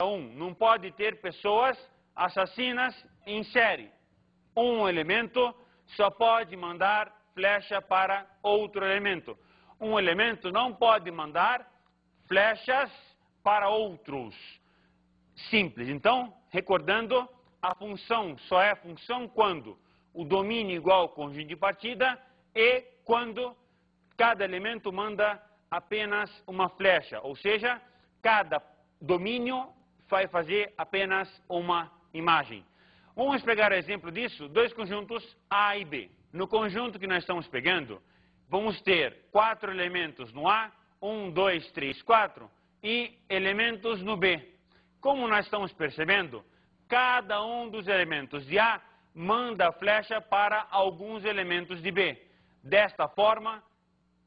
1. Não pode ter pessoas assassinas em série. Um elemento só pode mandar flecha para outro elemento. Um elemento não pode mandar flechas para outros. Simples. Então, recordando, a função só é função quando o domínio é igual ao conjunto de partida e quando cada elemento manda apenas uma flecha. Ou seja, cada domínio vai fazer apenas uma imagem. Vamos pegar o exemplo disso, dois conjuntos A e B. No conjunto que nós estamos pegando, vamos ter 4 elementos no A, 1, 2, 3, 4, e elementos no B. Como nós estamos percebendo, cada um dos elementos de A manda a flecha para alguns elementos de B. Desta forma,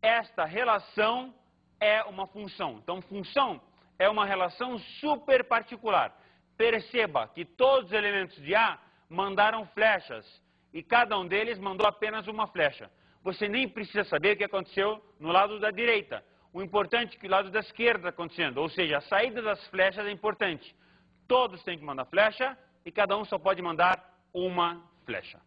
esta relação é uma função. Então, função é uma relação super particular. Perceba que todos os elementos de A mandaram flechas e cada um deles mandou apenas uma flecha. Você nem precisa saber o que aconteceu no lado da direita. O importante é que o lado da esquerda está acontecendo, ou seja, a saída das flechas é importante. Todos têm que mandar flecha e cada um só pode mandar uma flecha.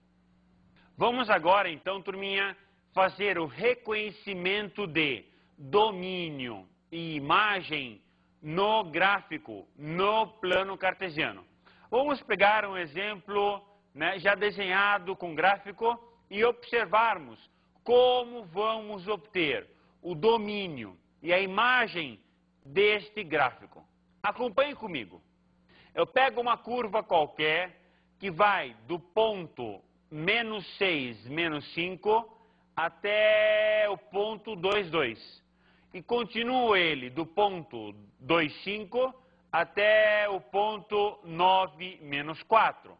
Vamos agora, então, turminha, fazer o reconhecimento de domínio e imagem no gráfico, no plano cartesiano. Vamos pegar um exemplo, né, já desenhado com gráfico e observarmos como vamos obter o domínio e a imagem deste gráfico. Acompanhe comigo. Eu pego uma curva qualquer que vai do ponto menos 6, menos 5 até o ponto 2, 2. E continuo ele do ponto 2, 5 até o ponto 9, menos 4.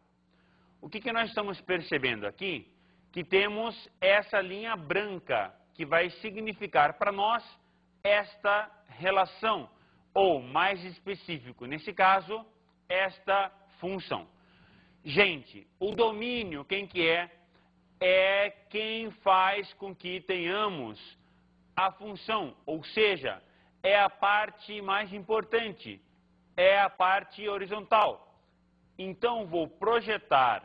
O que nós estamos percebendo aqui? Que temos essa linha branca que vai significar para nós esta relação, ou mais específico, nesse caso, esta função. Gente, o domínio, quem que é? É quem faz com que tenhamos a função, ou seja, é a parte mais importante, é a parte horizontal. Então, vou projetar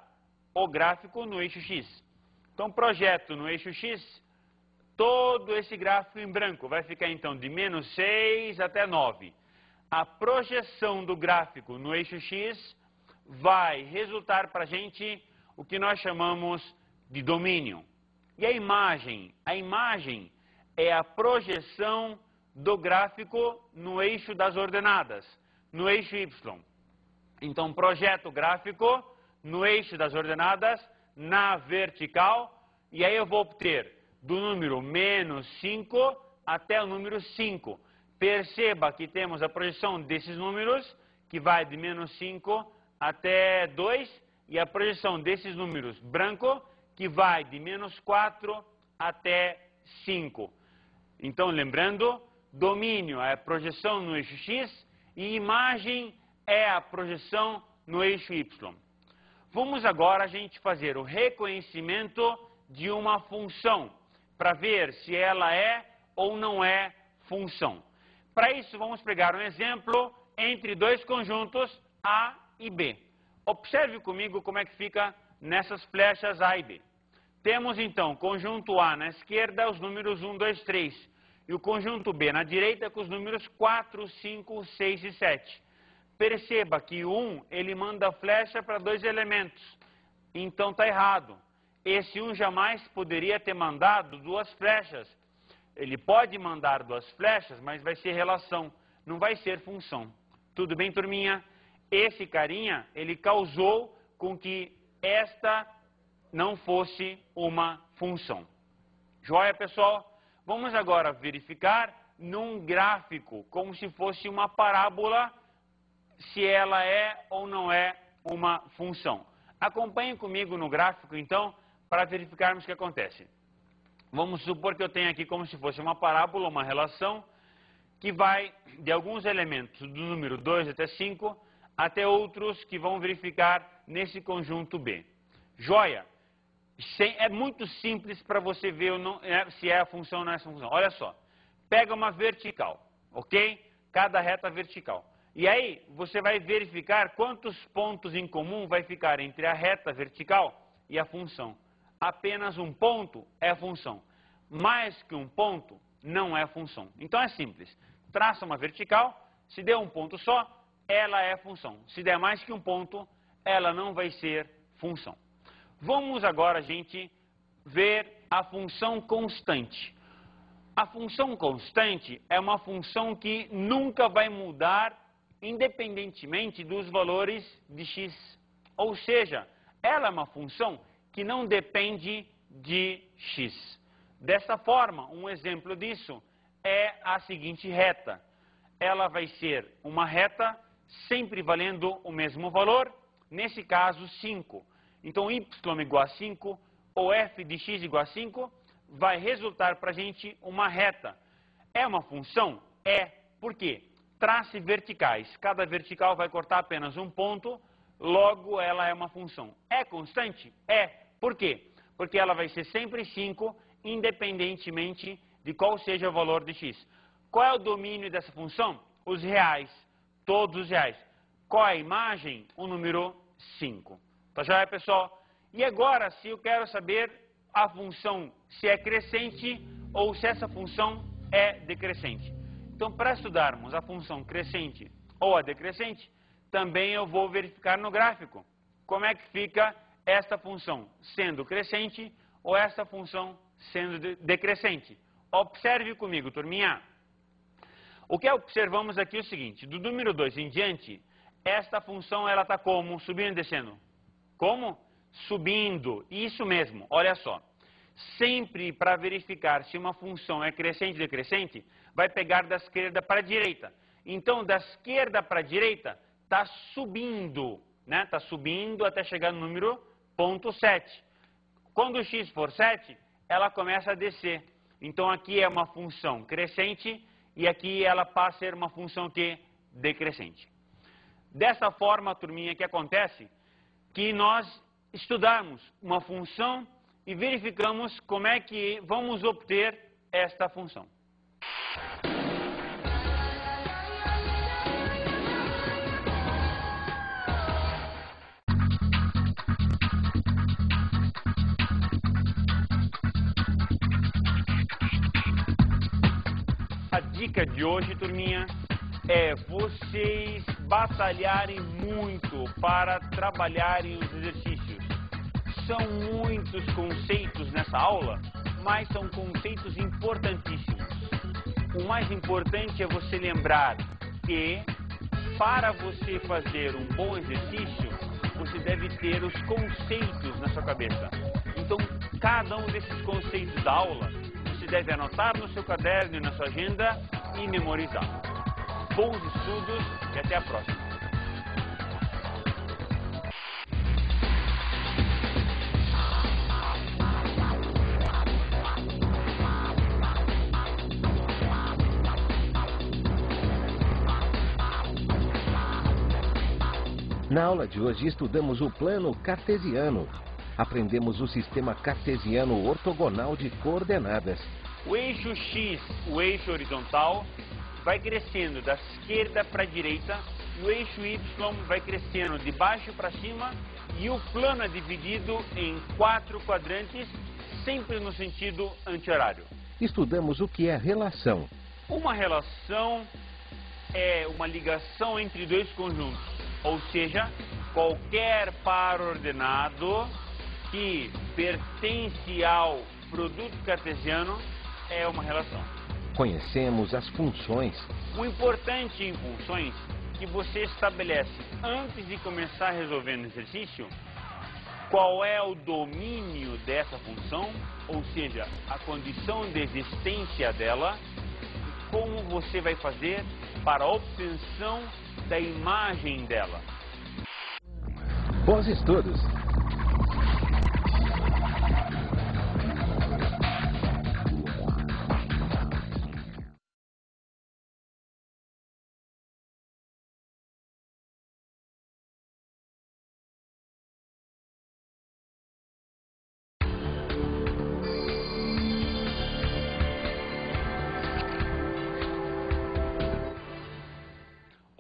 o gráfico no eixo X. Então, projeto no eixo X todo esse gráfico em branco. Vai ficar, então, de menos 6 até 9. A projeção do gráfico no eixo X vai resultar para a gente o que nós chamamos de domínio. E a imagem? A imagem é a projeção do gráfico no eixo das ordenadas, no eixo Y. Então, projeto o gráfico no eixo das ordenadas, na vertical, e aí eu vou obter do número menos 5 até o número 5. Perceba que temos a projeção desses números, que vai de menos 5 até 2, e a projeção desses números branco, que vai de menos 4 até 5. Então, lembrando, domínio é a projeção no eixo X e imagem é a projeção no eixo Y. Vamos agora a gente fazer o reconhecimento de uma função, para ver se ela é ou não é função. Para isso, vamos pegar um exemplo entre dois conjuntos A e B. Observe comigo como é que fica nessas flechas A e B. Temos, então, conjunto A na esquerda, os números 1, 2, 3. E o conjunto B na direita com os números 4, 5, 6 e 7. Perceba que o 1, ele manda flecha para dois elementos. Então, está errado. Esse 1 jamais poderia ter mandado duas flechas. Ele pode mandar duas flechas, mas vai ser relação, não vai ser função. Tudo bem, turminha? Esse carinha, ele causou com que esta não fosse uma função. Joia, pessoal? Vamos agora verificar num gráfico, como se fosse uma parábola, se ela é ou não é uma função. Acompanhem comigo no gráfico, então, para verificarmos o que acontece. Vamos supor que eu tenho aqui como se fosse uma parábola, uma relação, que vai de alguns elementos do número 2 até 5, até outros que vão verificar nesse conjunto B. Joia? É muito simples para você ver se é a função ou não é a função. Olha só, pega uma vertical, ok? Cada reta vertical. E aí, você vai verificar quantos pontos em comum vai ficar entre a reta vertical e a função. Apenas um ponto é a função. Mais que um ponto não é a função. Então é simples. Traça uma vertical, se der um ponto só, ela é a função. Se der mais que um ponto, ela não vai ser função. Vamos agora, gente, ver a função constante. A função constante é uma função que nunca vai mudar independentemente dos valores de x. Ou seja, ela é uma função que não depende de x. Dessa forma, um exemplo disso é a seguinte reta. Ela vai ser uma reta sempre valendo o mesmo valor, nesse caso 5. Então, y igual a 5 ou f de x igual a 5 vai resultar para a gente uma reta. É uma função? É. Por quê? Trace verticais. Cada vertical vai cortar apenas um ponto, logo ela é uma função. É constante? É. Por quê? Porque ela vai ser sempre 5, independentemente de qual seja o valor de x. Qual é o domínio dessa função? Os reais. Todos os reais. Qual é a imagem? O número 5. Tá joia, pessoal? E agora, se eu quero saber a função se é crescente ou se essa função é decrescente. Então, para estudarmos a função crescente ou a decrescente, também eu vou verificar no gráfico como é que fica esta função sendo crescente ou esta função sendo decrescente. Observe comigo, turminha. O que observamos aqui é o seguinte, do número 2 em diante, esta função ela está como? Subindo e descendo? Como? Subindo. Isso mesmo, olha só. Sempre para verificar se uma função é crescente ou decrescente, vai pegar da esquerda para a direita. Então, da esquerda para a direita, está subindo, né? Está subindo até chegar no número 0,7. Quando o x for 7, ela começa a descer. Então, aqui é uma função crescente e aqui ela passa a ser uma função que decrescente. Dessa forma, turminha, que acontece que nós estudamos uma função e verificamos como é que vamos obter esta função. A dica de hoje, turminha, é vocês batalharem muito para trabalharem os exercícios. São muitos conceitos nessa aula, mas são conceitos importantíssimos. O mais importante é você lembrar que, para você fazer um bom exercício, você deve ter os conceitos na sua cabeça. Então, cada um desses conceitos da aula, você deve anotar no seu caderno e na sua agenda e memorizar. Bons estudos e até a próxima. Na aula de hoje estudamos o plano cartesiano. Aprendemos o sistema cartesiano ortogonal de coordenadas. O eixo X, o eixo horizontal, vai crescendo da esquerda para a direita, e o eixo Y vai crescendo de baixo para cima, e o plano é dividido em 4 quadrantes, sempre no sentido anti-horário. Estudamos o que é relação. Uma relação é uma ligação entre dois conjuntos, ou seja, qualquer par ordenado que pertence ao produto cartesiano é uma relação. Conhecemos as funções. O importante em funções é que você estabelece, antes de começar resolvendo o exercício, qual é o domínio dessa função, ou seja, a condição de existência dela, e como você vai fazer para a obtenção da imagem dela. Bons estudos!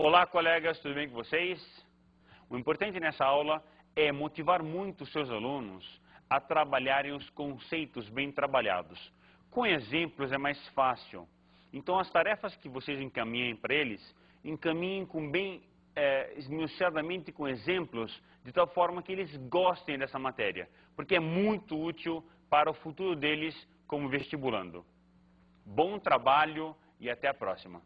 Olá, colegas, tudo bem com vocês? O importante nessa aula é motivar muito os seus alunos a trabalharem os conceitos bem trabalhados. Com exemplos é mais fácil. Então, as tarefas que vocês encaminhem para eles, encaminhem com bem esmiuçadamente com exemplos, de tal forma que eles gostem dessa matéria, porque é muito útil para o futuro deles como vestibulando. Bom trabalho e até a próxima.